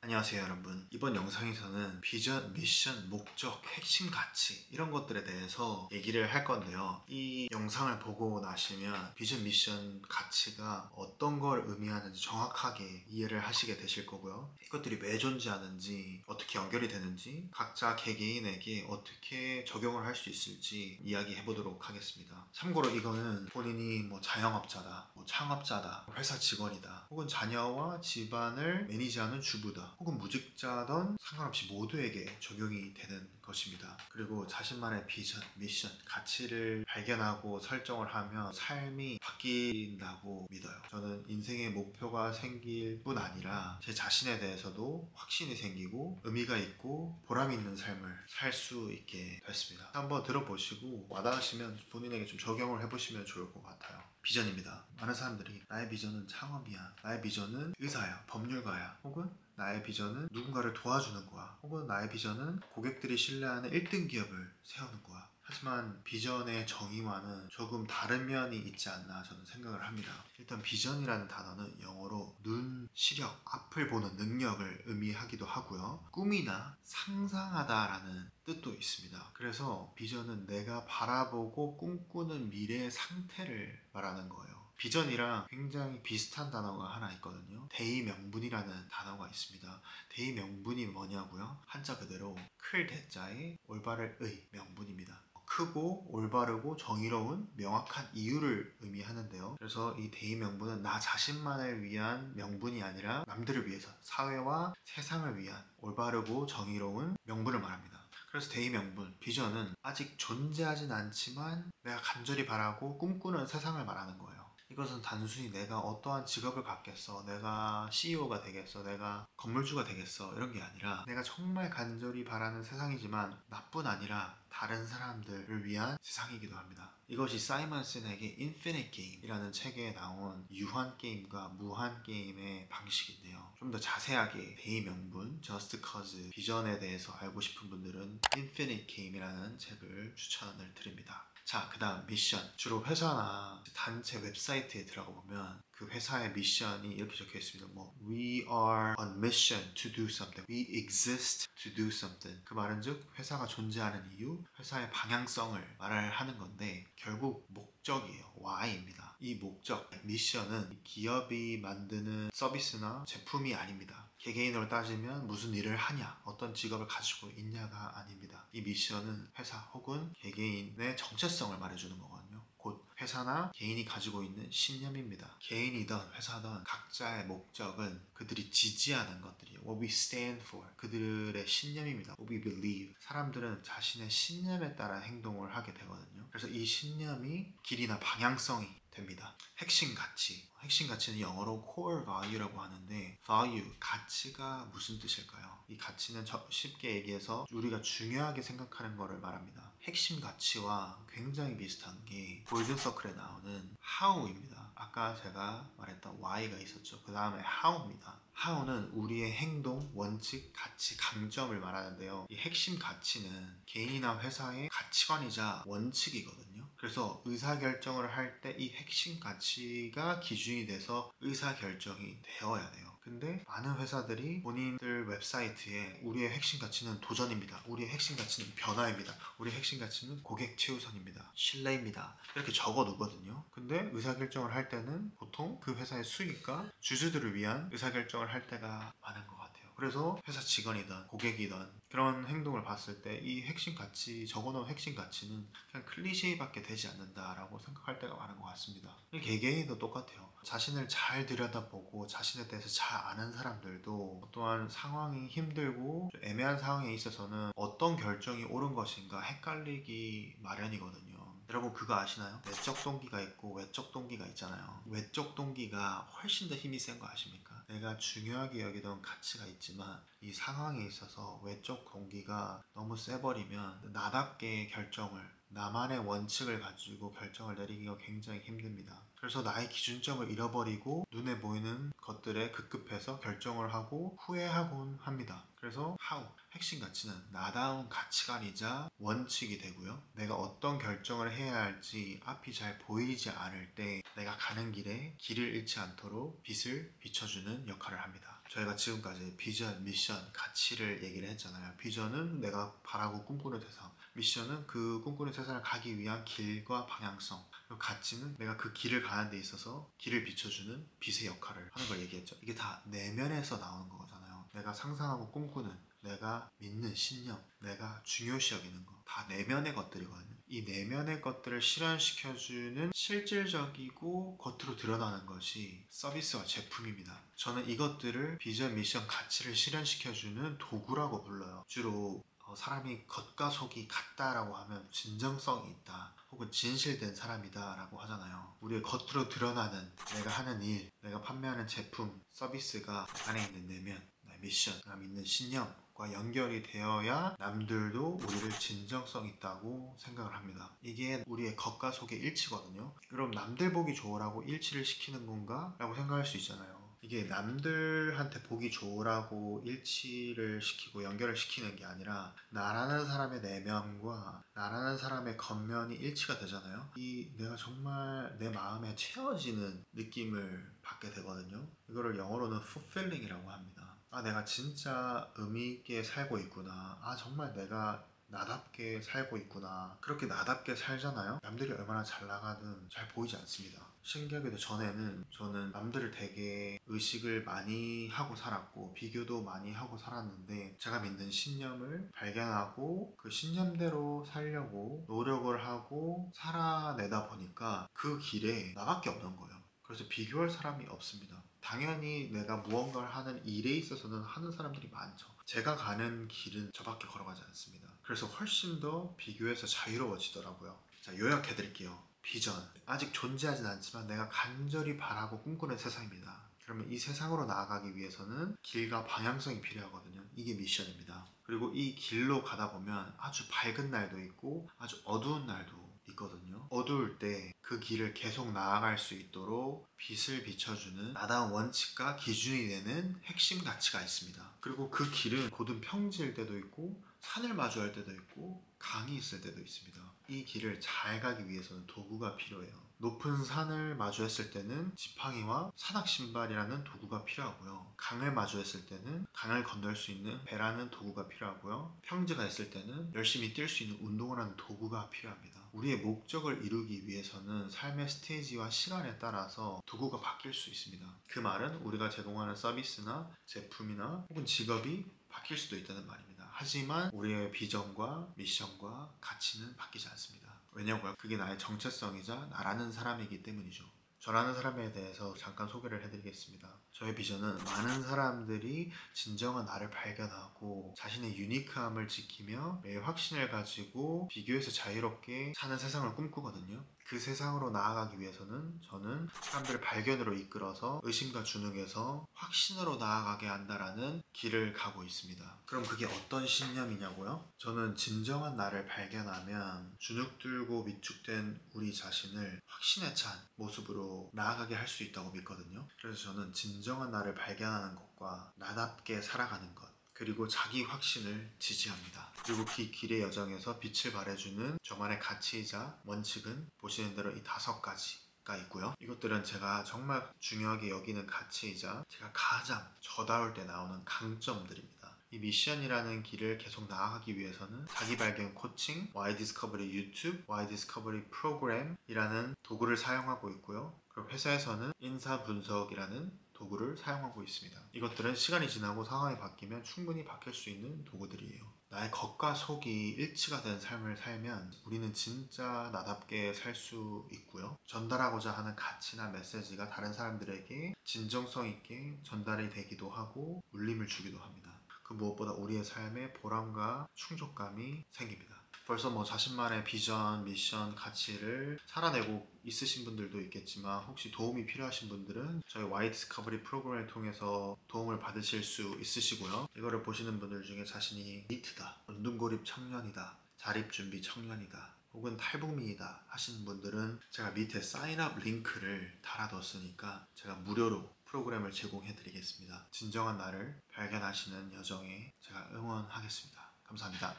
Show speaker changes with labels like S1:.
S1: 안녕하세요 여러분. 이번 영상에서는 비전, 미션, 목적, 핵심 가치 이런 것들에 대해서 얘기를 할 건데요. 이 영상을 보고 나시면 비전, 미션, 가치가 어떤 걸 의미하는지 정확하게 이해를 하시게 되실 거고요. 이것들이 왜 존재하는지, 어떻게 연결이 되는지, 각자 개개인에게 어떻게 적용을 할 수 있을지 이야기해 보도록 하겠습니다. 참고로 이거는 본인이 자영업자다, 창업자다, 회사 직원이다, 혹은 자녀와 집안을 매니지하는 주부다, 혹은 무직자든 상관없이 모두에게 적용이 되는 것입니다. 그리고 자신만의 비전, 미션, 가치를 발견하고 설정을 하면 삶이 바뀐다고 믿어요. 저는 인생의 목표가 생길 뿐 아니라 제 자신에 대해서도 확신이 생기고 의미가 있고 보람 있는 삶을 살 수 있게 됐습니다. 한번 들어보시고 와닿으시면 본인에게 좀 적용을 해보시면 좋을 것 같아요. 비전입니다. 많은 사람들이 나의 비전은 창업이야, 나의 비전은 의사야, 법률가야, 혹은 나의 비전은 누군가를 도와주는 거야, 혹은 나의 비전은 고객들이 신뢰하는 1등 기업을 세우는 거야. 하지만 비전의 정의와는 조금 다른 면이 있지 않나 저는 생각을 합니다. 일단 비전이라는 단어는 영어로 눈, 시력, 앞을 보는 능력을 의미하기도 하고요. 꿈이나 상상하다라는 뜻도 있습니다. 그래서 비전은 내가 바라보고 꿈꾸는 미래의 상태를 말하는 거예요. 비전이랑 굉장히 비슷한 단어가 하나 있거든요. 대의명분이라는 단어가 있습니다. 대의명분이 뭐냐고요? 한자 그대로 클 대자에 올바를 의, 명분입니다. 크고 올바르고 정의로운 명확한 이유를 의미하는데요. 그래서 이 대의명분은 나 자신만을 위한 명분이 아니라 남들을 위해서, 사회와 세상을 위한 올바르고 정의로운 명분을 말합니다. 그래서 대의명분, 비전은 아직 존재하진 않지만 내가 간절히 바라고 꿈꾸는 세상을 말하는 거예요. 이것은 단순히 내가 어떠한 직업을 갖겠어, 내가 CEO가 되겠어, 내가 건물주가 되겠어 이런 게 아니라 내가 정말 간절히 바라는 세상이지만 나뿐 아니라 다른 사람들을 위한 세상이기도 합니다. 이것이 사이먼 신에게 인피니트 게임이라는 책에 나온 유한 게임과 무한 게임의 방식인데요. 좀 더 자세하게 대의명분, 저스트 커즈, 비전에 대해서 알고 싶은 분들은 인피니트 게임이라는 책을 추천을 드립니다. 자, 그 다음 미션. 주로 회사나 단체 웹사이트에 들어가 보면 그 회사의 미션이 이렇게 적혀 있습니다. We are on mission to do something. We exist to do something. 그 말은 즉 회사가 존재하는 이유, 회사의 방향성을 말하는 건데 결국 목적이에요. Why입니다. 이 목적, 미션은 기업이 만드는 서비스나 제품이 아닙니다. 개개인으로 따지면 무슨 일을 하냐, 어떤 직업을 가지고 있냐가 아닙니다. 이 미션은 회사 혹은 개개인의 정체성을 말해주는 거거든요. 곧 회사나 개인이 가지고 있는 신념입니다. 개인이든 회사든 각자의 목적은 그들이 지지하는 것들이에요. What we stand for. 그들의 신념입니다. What we believe. 사람들은 자신의 신념에 따라 행동을 하게 되거든요. 그래서 이 신념이 길이나 방향성이 됩니다. 핵심 가치. 핵심 가치는 영어로 core value라고 하는데 value, 가치가 무슨 뜻일까요? 이 가치는 쉽게 얘기해서 우리가 중요하게 생각하는 것을 말합니다. 핵심 가치와 굉장히 비슷한 게 골든서클에 나오는 how입니다. 아까 제가 말했던 why가 있었죠. 그 다음에 how입니다. how는 우리의 행동, 원칙, 가치, 강점을 말하는데요. 이 핵심 가치는 개인이나 회사의 가치관이자 원칙이거든요. 그래서 의사결정을 할 때 이 핵심 가치가 기준이 돼서 의사결정이 되어야 돼요. 근데 많은 회사들이 본인들 웹사이트에 우리의 핵심 가치는 도전입니다, 우리의 핵심 가치는 변화입니다, 우리의 핵심 가치는 고객 최우선입니다, 신뢰입니다 이렇게 적어 두거든요. 근데 의사결정을 할 때는 보통 그 회사의 수익과 주주들을 위한 의사결정을 할 때가 많은 것 같아요. 그래서 회사 직원이든 고객이든 그런 행동을 봤을 때 이 핵심 가치, 적어놓은 핵심 가치는 그냥 클리셰밖에 되지 않는다라고 생각할 때가 많은 것 같습니다. 개개인도 똑같아요. 자신을 잘 들여다보고 자신에 대해서 잘 아는 사람들도 또한 상황이 힘들고 애매한 상황에 있어서는 어떤 결정이 옳은 것인가 헷갈리기 마련이거든요. 여러분 그거 아시나요? 내적 동기가 있고 외적 동기가 있잖아요. 외적 동기가 훨씬 더 힘이 센 거 아십니까? 내가 중요하게 여기던 가치가 있지만 이 상황에 있어서 외적 동기가 너무 세버리면 나답게 결정을, 나만의 원칙을 가지고 결정을 내리기가 굉장히 힘듭니다. 그래서 나의 기준점을 잃어버리고 눈에 보이는 것들에 급급해서 결정을 하고 후회하곤 합니다. 그래서 how, 핵심 가치는 나다운 가치관이자 원칙이 되고요. 내가 어떤 결정을 해야 할지 앞이 잘 보이지 않을 때 내가 가는 길에 길을 잃지 않도록 빛을 비춰주는 역할을 합니다. 저희가 지금까지 비전, 미션, 가치를 얘기를 했잖아요. 비전은 내가 바라고 꿈꾸는 세상, 미션은 그 꿈꾸는 세상을 가기 위한 길과 방향성, 그리고 가치는 내가 그 길을 가는 데 있어서 길을 비춰주는 빛의 역할을 하는 걸 얘기했죠. 이게 다 내면에서 나오는 거잖아요. 내가 상상하고 꿈꾸는, 내가 믿는 신념, 내가 중요시 여기는 거, 다 내면의 것들이거든요. 이 내면의 것들을 실현시켜주는 실질적이고 겉으로 드러나는 것이 서비스와 제품입니다. 저는 이것들을 비전, 미션, 가치를 실현시켜주는 도구라고 불러요. 주로 사람이 겉과 속이 같다라고 하면 진정성이 있다, 혹은 진실된 사람이다 라고 하잖아요. 우리의 겉으로 드러나는 내가 하는 일, 내가 판매하는 제품, 서비스가 안에 있는 내면, 나의 미션, 내가 믿는 신념과 연결이 되어야 남들도 우리를 진정성 있다고 생각을 합니다. 이게 우리의 겉과 속의 일치거든요. 그럼 남들 보기 좋으라고 일치를 시키는 건가? 라고 생각할 수 있잖아요. 이게 남들한테 보기 좋으라고 일치를 시키고 연결을 시키는 게 아니라 나라는 사람의 내면과 나라는 사람의 겉면이 일치가 되잖아요. 이 내가 정말 내 마음에 채워지는 느낌을 받게 되거든요. 이거를 영어로는 fulfilling이라고 합니다. 아, 내가 진짜 의미 있게 살고 있구나. 아, 정말 내가 나답게 살고 있구나. 그렇게 나답게 살잖아요. 남들이 얼마나 잘 나가든 잘 보이지 않습니다. 신기하게도 전에는 저는 남들을 되게 의식을 많이 하고 살았고 비교도 많이 하고 살았는데, 제가 믿는 신념을 발견하고 그 신념대로 살려고 노력을 하고 살아내다 보니까 그 길에 나밖에 없는 거예요. 그래서 비교할 사람이 없습니다. 당연히 내가 무언가를 하는 일에 있어서는 하는 사람들이 많죠. 제가 가는 길은 저밖에 걸어가지 않습니다. 그래서 훨씬 더 비교해서 자유로워지더라고요. 자, 요약해 드릴게요. 비전, 아직 존재하진 않지만 내가 간절히 바라고 꿈꾸는 세상입니다. 그러면 이 세상으로 나아가기 위해서는 길과 방향성이 필요하거든요. 이게 미션입니다. 그리고 이 길로 가다 보면 아주 밝은 날도 있고 아주 어두운 날도 있거든요. 어두울 때 그 길을 계속 나아갈 수 있도록 빛을 비춰주는 나다운 원칙과 기준이 되는 핵심 가치가 있습니다. 그리고 그 길은 곧은 평지일 때도 있고 산을 마주할 때도 있고 강이 있을 때도 있습니다. 이 길을 잘 가기 위해서는 도구가 필요해요. 높은 산을 마주했을 때는 지팡이와 산악신발이라는 도구가 필요하고요. 강을 마주했을 때는 강을 건널 수 있는 배라는 도구가 필요하고요. 평지가 있을 때는 열심히 뛸 수 있는 운동을 하는 도구가 필요합니다. 우리의 목적을 이루기 위해서는 삶의 스테이지와 시간에 따라서 도구가 바뀔 수 있습니다. 그 말은 우리가 제공하는 서비스나 제품이나 혹은 직업이 바뀔 수도 있다는 말입니다. 하지만 우리의 비전과 미션과 가치는 바뀌지 않습니다. 왜냐고요? 그게 나의 정체성이자 나라는 사람이기 때문이죠. 저라는 사람에 대해서 잠깐 소개를 해드리겠습니다. 저의 비전은 많은 사람들이 진정한 나를 발견하고 자신의 유니크함을 지키며 매일 확신을 가지고 비교해서 자유롭게 사는 세상을 꿈꾸거든요. 그 세상으로 나아가기 위해서는 저는 사람들을 발견으로 이끌어서 의심과 주눅에서 확신으로 나아가게 한다라는 길을 가고 있습니다. 그럼 그게 어떤 신념이냐고요? 저는 진정한 나를 발견하면 주눅 들고 위축된 우리 자신을 확신에 찬 모습으로 나아가게 할 수 있다고 믿거든요. 그래서 저는 진정한 나를 발견하는 것과 나답게 살아가는 것, 그리고 자기 확신을 지지합니다. 그리고 그 길의 여정에서 빛을 발해주는 저만의 가치이자 원칙은 보시는 대로 이 5가지가 있고요. 이것들은 제가 정말 중요하게 여기는 가치이자 제가 가장 저다울 때 나오는 강점들입니다. 이 미션이라는 길을 계속 나아가기 위해서는 자기발견 코칭, Y 디스커버리 유튜브, Y 디스커버리 프로그램이라는 도구를 사용하고 있고요. 그리고 회사에서는 인사 분석이라는 도구를 사용하고 있습니다. 이것들은 시간이 지나고 상황이 바뀌면 충분히 바뀔 수 있는 도구들이에요. 나의 겉과 속이 일치가 된 삶을 살면 우리는 진짜 나답게 살 수 있고요. 전달하고자 하는 가치나 메시지가 다른 사람들에게 진정성 있게 전달이 되기도 하고 울림을 주기도 합니다. 그 무엇보다 우리의 삶에 보람과 충족감이 생깁니다. 벌써 자신만의 비전, 미션, 가치를 살아내고 있으신 분들도 있겠지만 혹시 도움이 필요하신 분들은 저희 Y 디스커버리 프로그램을 통해서 도움을 받으실 수 있으시고요. 이거를 보시는 분들 중에 자신이 니트다, 운동고립 청년이다, 자립준비 청년이다, 혹은 탈북민이다 하시는 분들은 제가 밑에 사인업 링크를 달아뒀으니까 제가 무료로 프로그램을 제공해 드리겠습니다. 진정한 나를 발견하시는 여정에 제가 응원하겠습니다. 감사합니다.